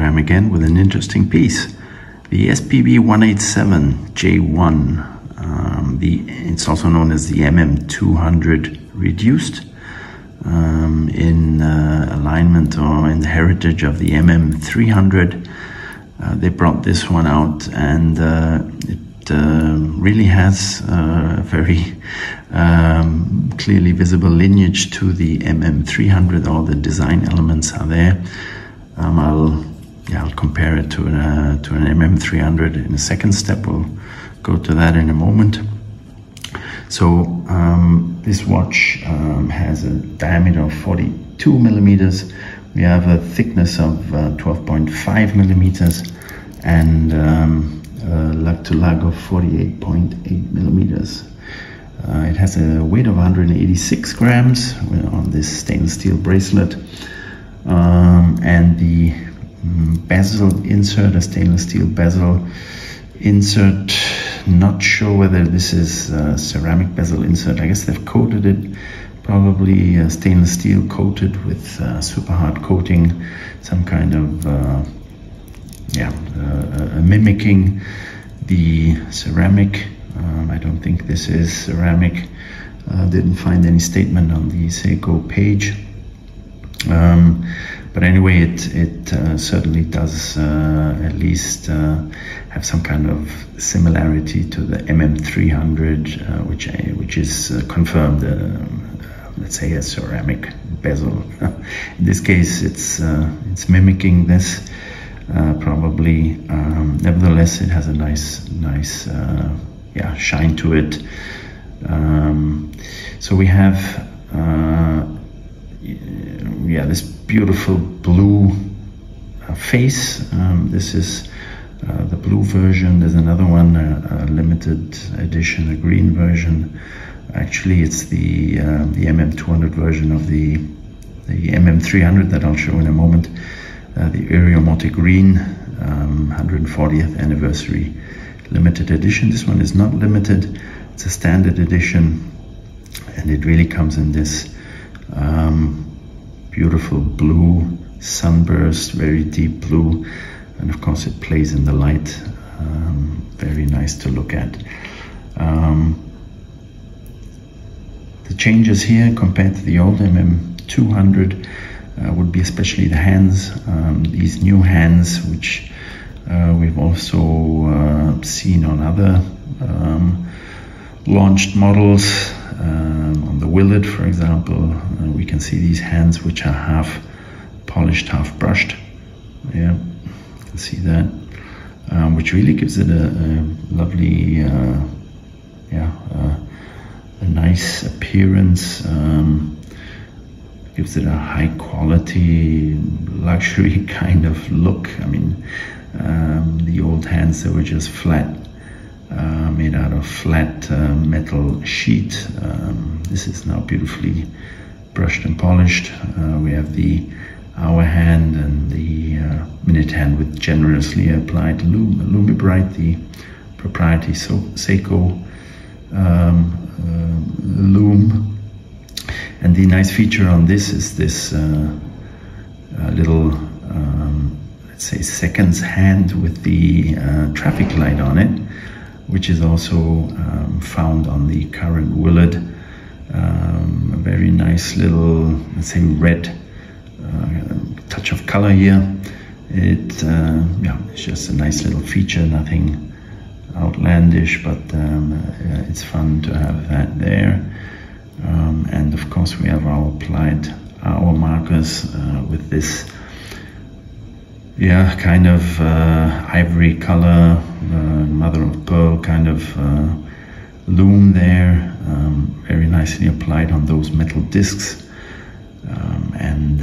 I'm again with an interesting piece. The spb187j1. It's also known as the mm200 reduced, in alignment or in the heritage of the mm300. They brought this one out, and it really has a very clearly visible lineage to the mm300. All the design elements are there. I'll compare it to an mm300 in a second step. We'll go to that in a moment. So this watch has a diameter of 42 millimeters. We have a thickness of 12.5 millimeters and lug to lug of 48.8 millimeters. It has a weight of 186 grams on this stainless steel bracelet, and the bezel insert, a stainless steel bezel insert. Not sure whether this is a ceramic bezel insert. I guess they've coated it, probably stainless steel coated with super hard coating, some kind of mimicking the ceramic. I don't think this is ceramic. Didn't find any statement on the Seiko page. But anyway, it certainly does at least have some kind of similarity to the MM300, which is confirmed, let's say, a ceramic bezel. In this case, it's mimicking this, probably. Nevertheless, it has a nice shine to it. So we have this beautiful blue face. This is the blue version. There's another one, a limited edition, a green version. Actually, it's the MM200 version of the MM300 that I'll show in a moment. The Aeromotic Green 140th anniversary limited edition. This one is not limited. It's a standard edition, and it really comes in this beautiful blue sunburst, very deep blue, and of course it plays in the light. Very nice to look at. The changes here compared to the old MM200 would be especially the hands. These new hands, which we've also seen on other launched models. On the Willard, for example, we can see these hands which are half polished, half brushed. Yeah, you can see that, which really gives it a lovely, a nice appearance. Gives it a high quality, luxury kind of look. I mean, the old hands, they were just flat. Made out of flat metal sheet. This is now beautifully brushed and polished. We have the hour hand and the minute hand with generously applied Lumibrite, the proprietary Seiko loom. And the nice feature on this is this little, let's say, seconds hand with the traffic light on it, which is also found on the current Willard. A very nice little, let's say, red touch of color here. It's just a nice little feature, nothing outlandish, but it's fun to have that there. And of course we have our applied hour markers with this kind of ivory color, mother of pearl kind of loom there, very nicely applied on those metal discs. And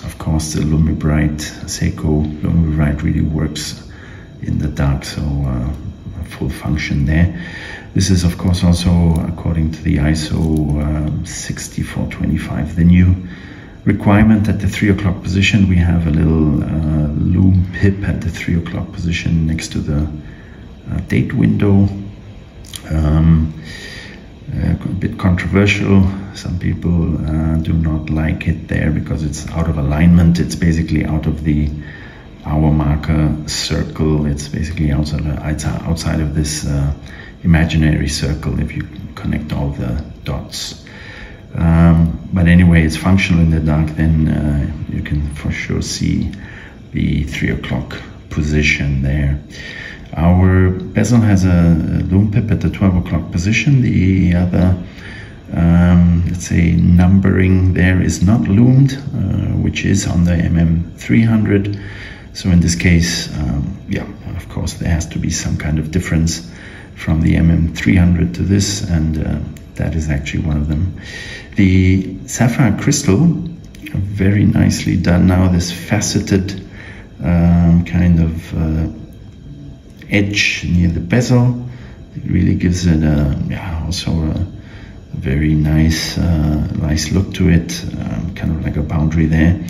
of course the Lumibrite, Seiko Lumibrite, really works in the dark, so full function there. This is of course also according to the ISO 6425, the new requirement. At the 3 o'clock position we have a little loom pip at the 3 o'clock position next to the date window. a bit controversial. Some people do not like it there because it's out of alignment. It's basically out of the hour marker circle. It's basically outside of this imaginary circle if you connect all the dots. But anyway, it's functional in the dark. Then you can for sure see the 3 o'clock position there. Our bezel has a lume pip at the 12 o'clock position. The other, let's say, numbering there is not loomed, which is on the mm300. So in this case, yeah, of course, there has to be some kind of difference from the mm300 to this, and that is actually one of them. The sapphire crystal, very nicely done now, this faceted kind of edge near the bezel. It really gives it also a very nice look to it, kind of like a boundary there.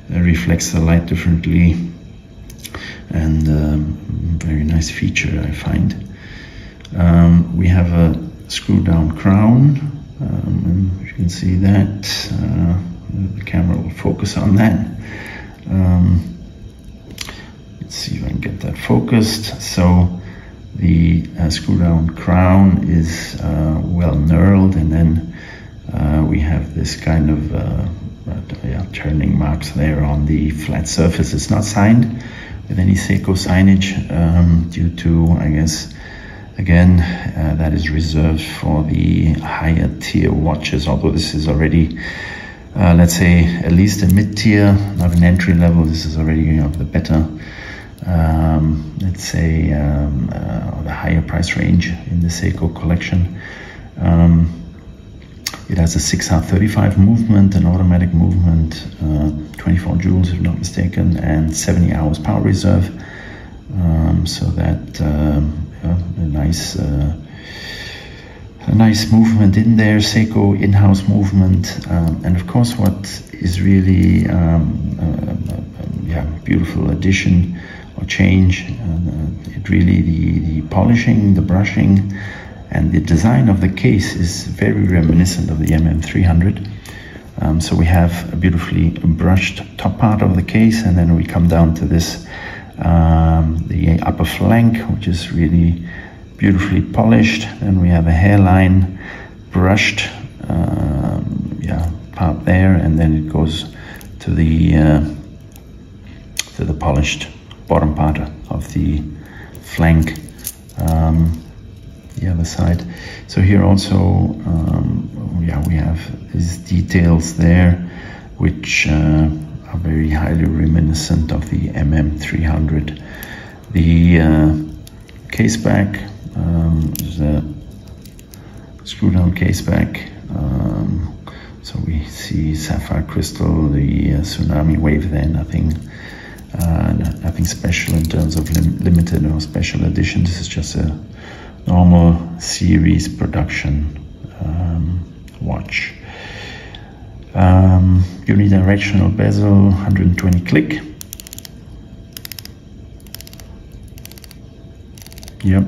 It reflects the light differently, and very nice feature, I find. We have a screw down crown, and you can see that. The camera will focus on that. Let's see if I can get that focused. So the screw down crown is well knurled, and then we have this kind of turning marks there on the flat surface. It's not signed with any Seiko signage due to, I guess, again, that is reserved for the higher tier watches, although this is already, let's say, at least a mid-tier, not an entry level. This is already of the better, let's say, the higher price range in the Seiko collection. It has a 6R35 movement, an automatic movement, 24 joules if not mistaken, and 70 hours power reserve. So that a nice movement in there, Seiko in-house movement, and of course what is really beautiful addition or change, it really the polishing, the brushing, and the design of the case is very reminiscent of the mm300. So we have a beautifully brushed top part of the case, and then we come down to this, the upper flank, which is really beautifully polished. Then we have a hairline brushed part there, and then it goes to the polished bottom part of the flank, the other side. So here also we have these details there which are very highly reminiscent of the mm300. The case back is a screw down case back, so we see sapphire crystal, the tsunami wave there, nothing special in terms of limited or special edition. This is just a normal series production watch. Unidirectional bezel, 120 click. Yep.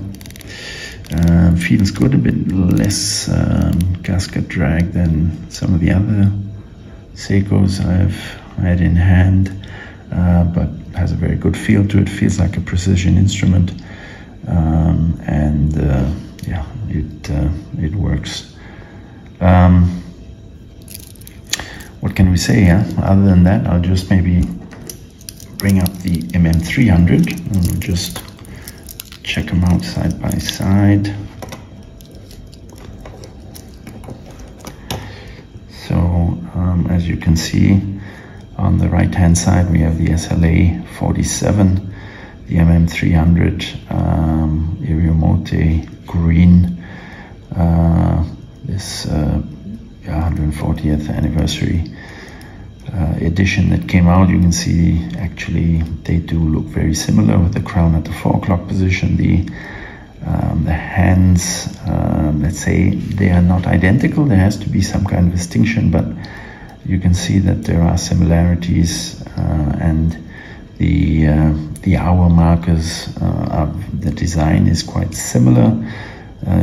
Feels good, a bit less gasket drag than some of the other Seikos I've had in hand, but has a very good feel to it. Feels like a precision instrument, and it works. What can we say? Other than that, I'll just maybe bring up the mm300 and we'll just check them out side by side. So as you can see, on the right hand side we have the SLA 47, the mm300 Iriomote green, this 140th anniversary edition that came out. You can see actually they do look very similar, with the crown at the 4 o'clock position. The hands, let's say they are not identical. There has to be some kind of distinction, but you can see that there are similarities, and the hour markers of the design is quite similar.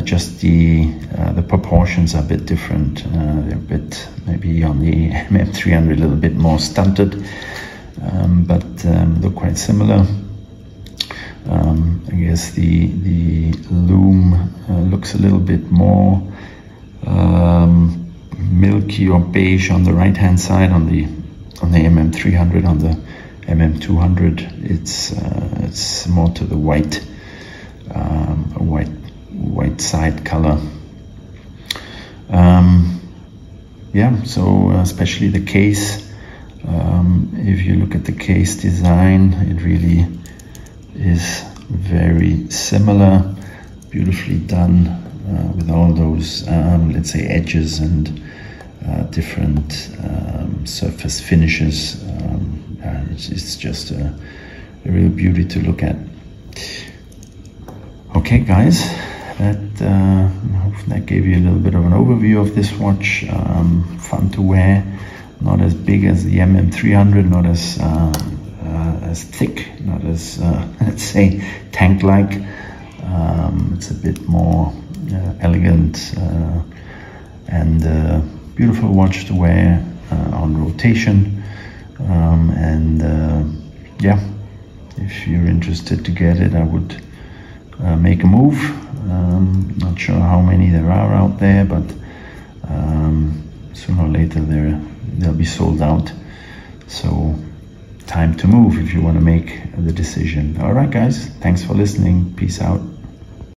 just the proportions are a bit different. They're a bit, maybe on the mm300 a little bit more stunted, but look quite similar. I guess the loom looks a little bit more milky or beige on the right hand side. On the mm300, on the mm200, it's more to the white side color. Yeah, so especially the case, if you look at the case design, it really is very similar, beautifully done, with all those let's say edges and different surface finishes. It's just a real beauty to look at. Okay guys, that gave you a little bit of an overview of this watch. Fun to wear, not as big as the mm300, not as thick, not as let's say tank-like. It's a bit more elegant and beautiful watch to wear on rotation. Yeah, if you're interested to get it, I would make a move. Not sure how many there are out there, but sooner or later they'll be sold out. So time to move if you want to make the decision. All right guys, thanks for listening. Peace out.